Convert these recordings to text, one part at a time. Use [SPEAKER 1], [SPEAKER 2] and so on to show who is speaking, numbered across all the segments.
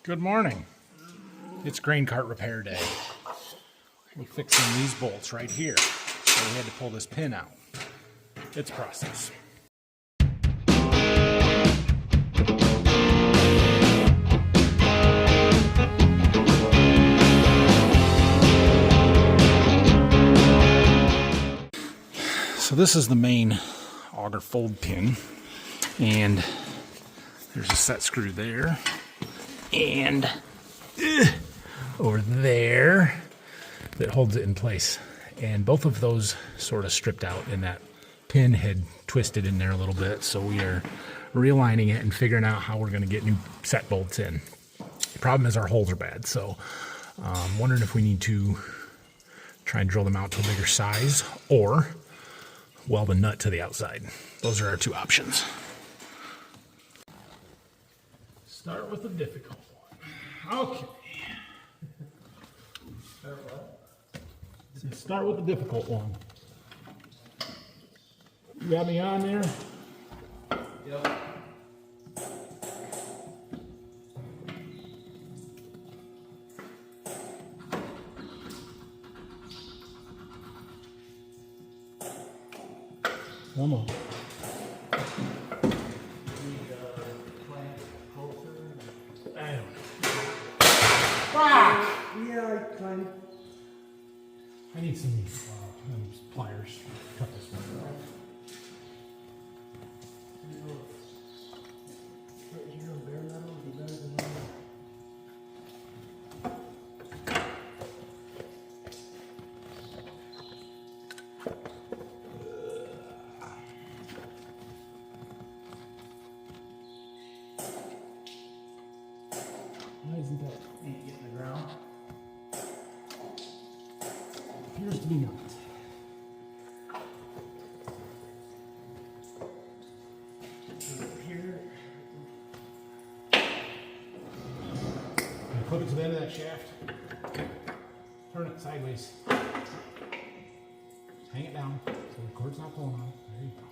[SPEAKER 1] Good morning. It's grain cart repair day. We're fixing these bolts right here. So we had to pull this pin out. It's a process. So this is the main auger fold pin, and there's a set screw there, and over there that holds it in place. And both of those sort of stripped out, and that pin had twisted in there a little bit. So we are realigning it and figuring out how we're going to get new set bolts in. The problem is our holes are bad, so I'm wondering if we need to try and drill them out to a bigger size or weld a nut to the outside. Those are our two options. Start with the difficult one. Okay. Start with the difficult one. You got me on there?
[SPEAKER 2] Yep.
[SPEAKER 1] Come on. I don't know. Fuck!
[SPEAKER 2] Yeah, I kind of.
[SPEAKER 1] I need some pliers. Cut this one. Why isn't that ain't getting the ground? Appears to be not. Here. Clip it to the end of that shaft. Turn it sideways. Hang it down so the cord's not pulling on it. There you go.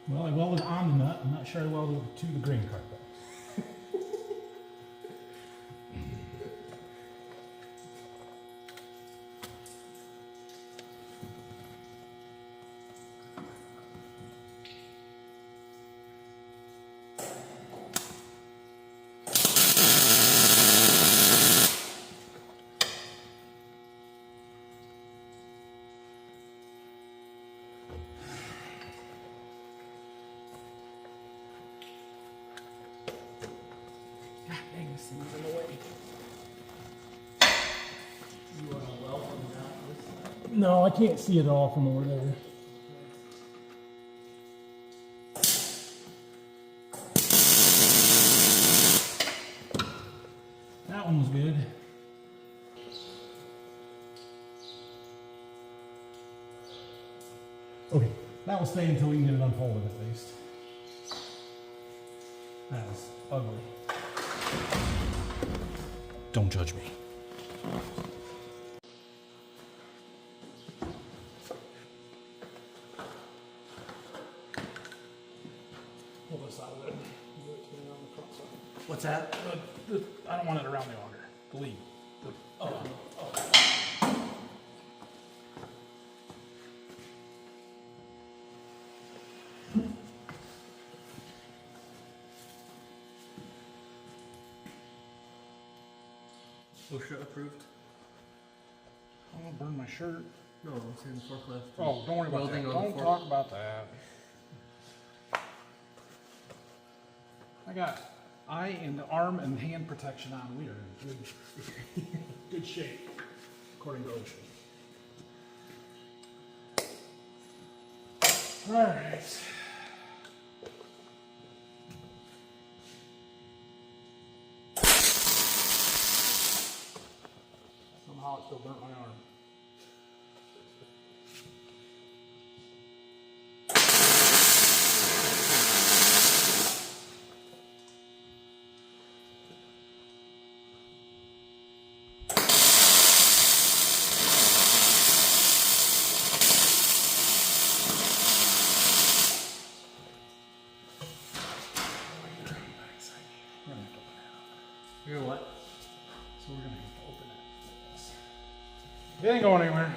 [SPEAKER 1] Well, I welded on the nut. I'm not sure I welded it to the grain cart though. Dang, this thing's in the way.
[SPEAKER 2] You want to weld them down this side?
[SPEAKER 1] No, I can't see it all from over there. That one was good. Okay, that will stay until we can get it unfolded at least. That is ugly. Don't judge me. Pull this out of it. Move it to me on the front side.
[SPEAKER 2] What's that?
[SPEAKER 1] I don't want it around the auger. The lead.
[SPEAKER 2] Oh. OSHA approved?
[SPEAKER 1] I'm gonna burn my shirt.
[SPEAKER 2] No, I'm saying the forklift.
[SPEAKER 1] Oh, don't worry about that.
[SPEAKER 2] Welding on
[SPEAKER 1] Don't
[SPEAKER 2] the
[SPEAKER 1] talk about that. I got eye and arm and hand protection on. We are in good shape, according to OSHA. All right. Somehow it still burnt my arm.
[SPEAKER 2] You know what?
[SPEAKER 1] So we're going to have to open it like this. It ain't going anywhere.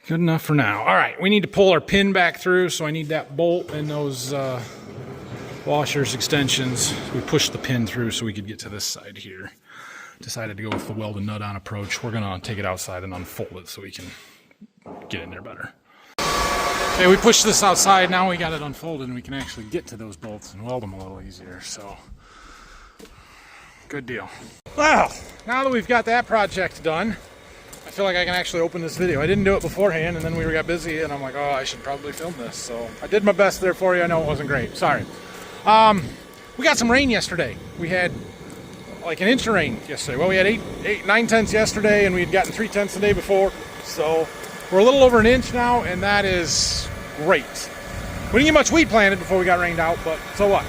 [SPEAKER 1] Good enough for now. All right, we need to pull our pin back through, so I need that bolt and those washers, extensions. We pushed the pin through so we could get to this side here. Decided to go with the welded nut-on approach. We're going to take it outside and unfold it so we can get in there better. Okay, we pushed this outside. Now we got it unfolded and we can actually get to those bolts and weld them a little easier. So, good deal. Well, now that we've got that project done, I feel like I can actually open this video. I didn't do it beforehand, and then we got busy, and I'm like, oh, I should probably film this. So I did my best there for you. I know it wasn't great. Sorry. We got some rain yesterday. We had like an inch of rain yesterday. Well, we had 9/10 yesterday, and we had gotten 3/10 the day before. So we're a little over an inch now, and that is great. We didn't get much wheat planted before we got rained out, but so what?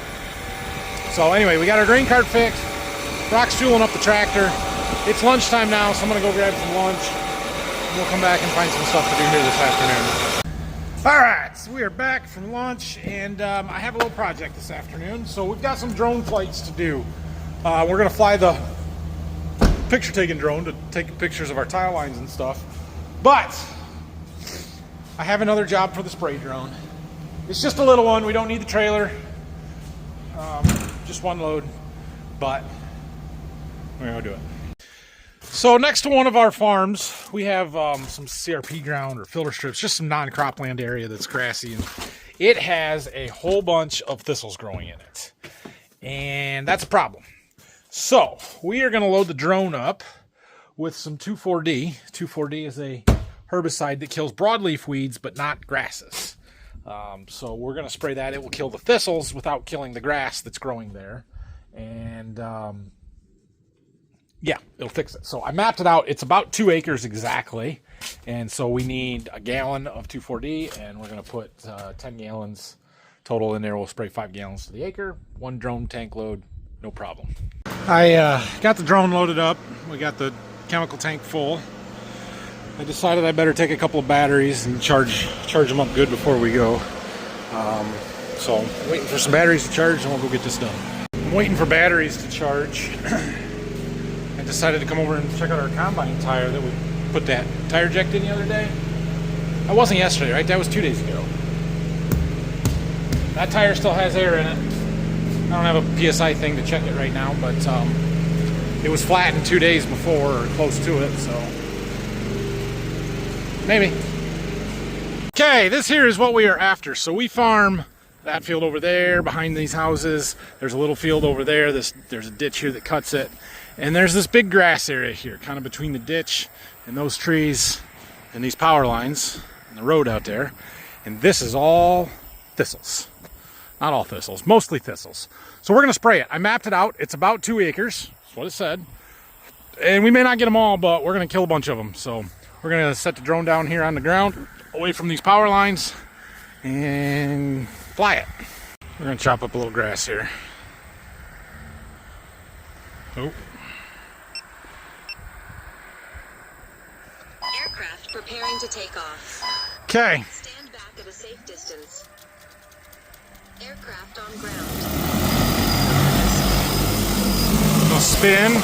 [SPEAKER 1] So anyway, we got our grain cart fixed. Brock's fueling up the tractor. It's lunchtime now, so I'm going to go grab some lunch. And we'll come back and find some stuff to do here this afternoon. All right, so we are back from lunch, and I have a little project this afternoon. So we've got some drone flights to do. We're going to fly the picture-taking drone to take pictures of our tile lines and stuff. But I have another job for the spray drone. It's just a little one. We don't need the trailer. Just one load, but we're going to do it. So next to one of our farms, we have some CRP ground or filter strips, just some non-cropland area that's grassy, and it has a whole bunch of thistles growing in it, and that's a problem. So we are going to load the drone up with some 2,4-D. 2,4-D is a herbicide that kills broadleaf weeds, but not grasses. So we're going to spray that. It will kill the thistles without killing the grass that's growing there, and yeah, it'll fix it. So I mapped it out. It's about 2 acres exactly. And so we need a gallon of 2,4-D, and we're going to put 10 gallons total in there. We'll spray 5 gallons to the acre. 1 drone tank load, no problem. I got the drone loaded up. We got the chemical tank full. I decided I better take a couple of batteries and charge them up good before we go. So I'm waiting for some batteries to charge, and we'll go get this done. I'm waiting for batteries to charge. I decided to come over and check out our combine tire that we put that tire jacked in the other day. That wasn't yesterday, right? That was 2 days ago. That tire still has air in it. I don't have a PSI thing to check it right now, but it was flattened 2 days before, or close to it, so maybe. Okay, this here is what we are after. So we farm that field over there behind these houses. There's a little field over there. There's a ditch here that cuts it. And there's this big grass area here, kind of between the ditch and those trees and these power lines and the road out there. And this is all thistles. Not all thistles, mostly thistles. So we're going to spray it. I mapped it out. It's about 2 acres. That's what it said. And we may not get them all, but we're going to kill a bunch of them. So we're going to set the drone down here on the ground, away from these power lines, and fly it. We're going to chop up a little grass here. Oh.
[SPEAKER 3] Aircraft preparing to take off.
[SPEAKER 1] Okay.
[SPEAKER 3] Stand back at a safe distance. Aircraft on ground.
[SPEAKER 1] We'll spin.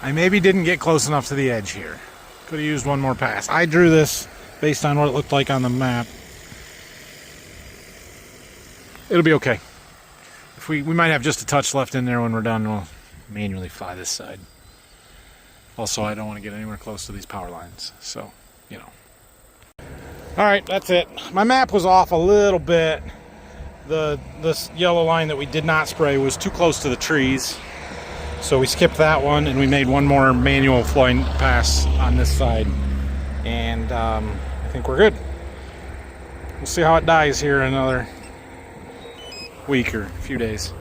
[SPEAKER 1] I maybe didn't get close enough to the edge here. Could have used one more pass. I drew this based on what it looked like on the map. It'll be okay. If we might have just a touch left in there when we're done. We'll manually fly this side. Also, I don't want to get anywhere close to these power lines. So, you know. All right, that's it. My map was off a little bit. This yellow line that we did not spray was too close to the trees. So we skipped that one, and we made one more manual flying pass on this side. And I think we're good. We'll see how it dies here in another week or a few days.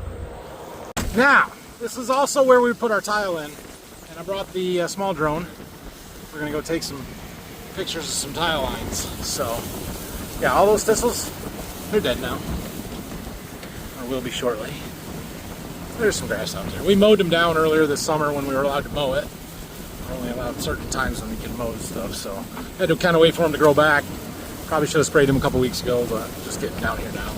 [SPEAKER 1] Now, this is also where we put our tile in. And I brought the small drone. We're going to go take some pictures of some tile lines. So, yeah, all those thistles, they're dead now. Or will be shortly. There's some grass out there. We mowed them down earlier this summer when we were allowed to mow it. We're only allowed certain times when we can mow stuff, so had to kind of wait for them to grow back. Probably should have sprayed them a couple weeks ago, but just getting down here now.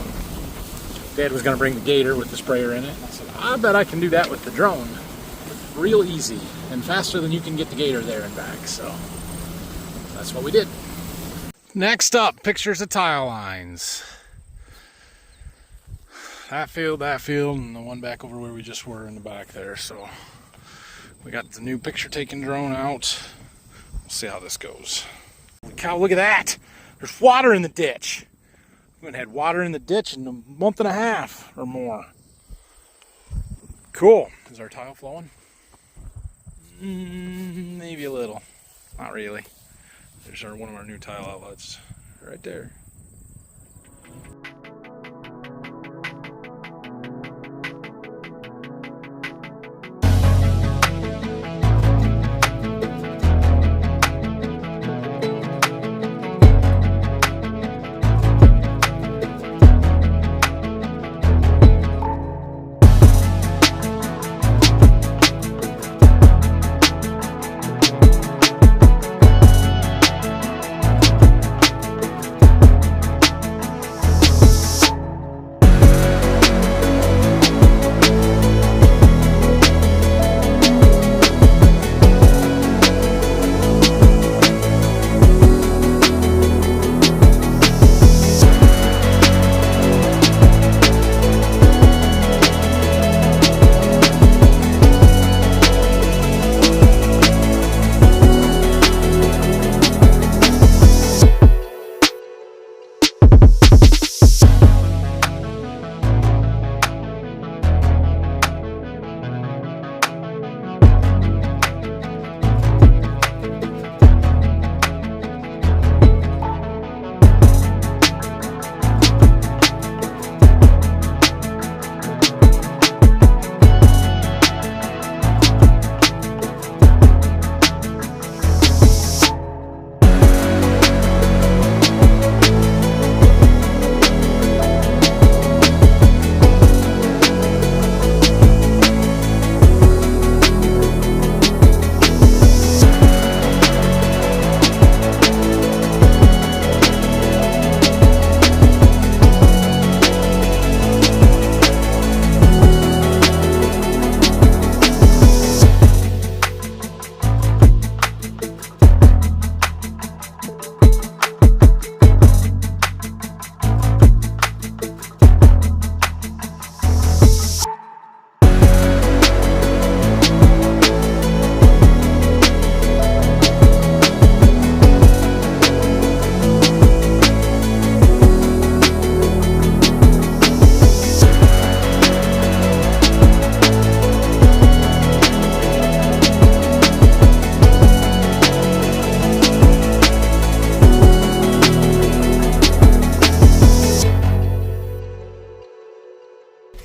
[SPEAKER 1] Dad was going to bring the gator with the sprayer in it. And I said, I bet I can do that with the drone. Real easy and faster than you can get the gator there and back. So that's what we did. Next up, pictures of tile lines. That field, and the one back over where we just were in the back there. So we got the new picture taking drone out. We'll see how this goes. Holy cow, look at that. There's water in the ditch. We haven't had water in the ditch in a month and a half or more. Cool. Is our tile flowing? Maybe a little. Not really. There's one of our new tile outlets right there.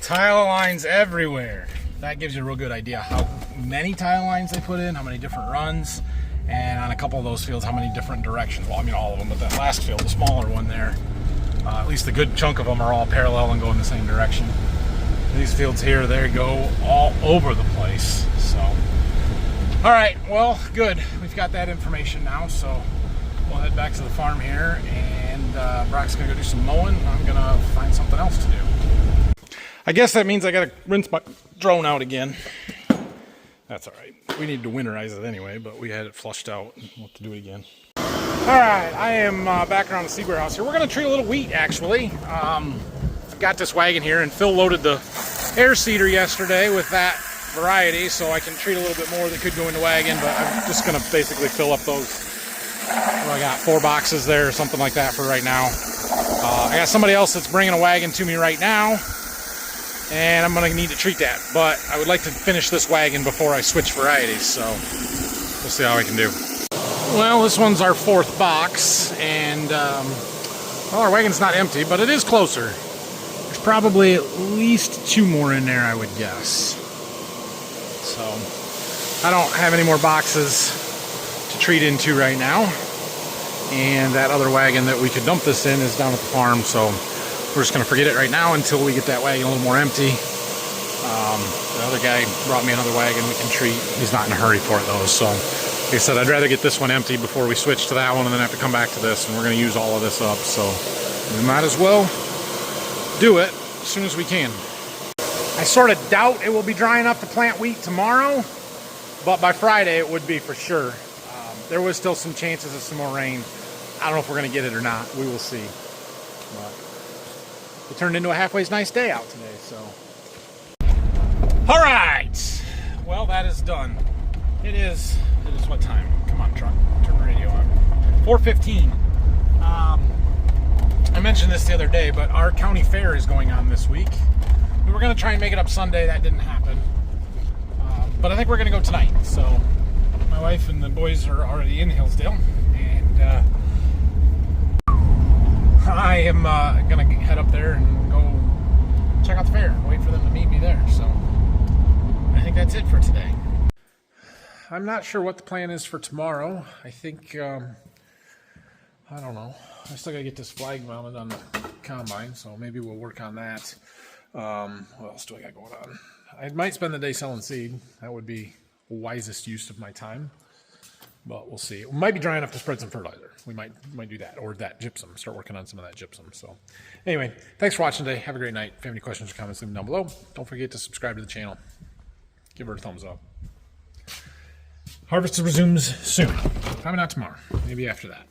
[SPEAKER 1] Tile lines everywhere. That gives you a real good idea how many tile lines they put in, how many different runs, and on a couple of those fields, how many different directions. Well, I mean all of them, but that last field, the smaller one there, at least a good chunk of them are all parallel and go in the same direction. These fields here, they go all over the place. So, all right, well, good. We've got that information now, so we'll head back to the farm here, and Brock's gonna go do some mowing, and I'm gonna find something else to do. I guess that means I gotta rinse my drone out again. That's all right. We need to winterize it anyway, but we had it flushed out, and we'll have to do it again. All right, I am back around the seed warehouse here. We're gonna treat a little wheat, actually. I've got this wagon here, and Phil loaded the air seeder yesterday with that variety, so I can treat a little bit more that could go in the wagon, but I'm just gonna basically fill up those. Well, I got 4 boxes there or something like that for right now. I got somebody else that's bringing a wagon to me right now, and I'm gonna need to treat that, but I would like to finish this wagon before I switch varieties, so we'll see how I can do. Well, this one's our 4th box, and well, our wagon's not empty, but it is closer. There's probably at least 2 more in there, I would guess. So I don't have any more boxes to treat into right now, and that other wagon that we could dump this in is down at the farm, so we're just going to forget it right now until we get that wagon a little more empty, The other guy brought me another wagon we can treat. He's not in a hurry for it though, so like I said, I'd rather get this one empty before we switch to that one and then have to come back to this, and we're going to use all of this up, so we might as well do it as soon as we can. I sort of doubt it will be dry enough to plant wheat tomorrow, but by Friday it would be for sure. There was still some chances of some more rain. I don't know if we're going to get it or not. We will see. But it turned into a halfway nice day out today, so. All right. Well, that is done. It is what time? Come on, truck. Turn the radio on. 4:15. I mentioned this the other day, but our county fair is going on this week. We were going to try and make it up Sunday. That didn't happen. But I think we're going to go tonight. So my wife and the boys are already in Hillsdale, and I am going to head up there and go check out the fair and wait for them to meet me there. So I think that's it for today. I'm not sure what the plan is for tomorrow. I think, I don't know. I still got to get this flag mounted on the combine, so maybe we'll work on that. What else do I got going on? I might spend the day selling seed. That would be the wisest use of my time. But we'll see. It might be dry enough to spread some fertilizer. We might do that, or that gypsum. Start working on some of that gypsum. So anyway, thanks for watching today. Have a great night. If you have any questions or comments, leave them down below. Don't forget to subscribe to the channel. Give her a thumbs up. Harvest resumes soon. Probably not tomorrow. Maybe after that.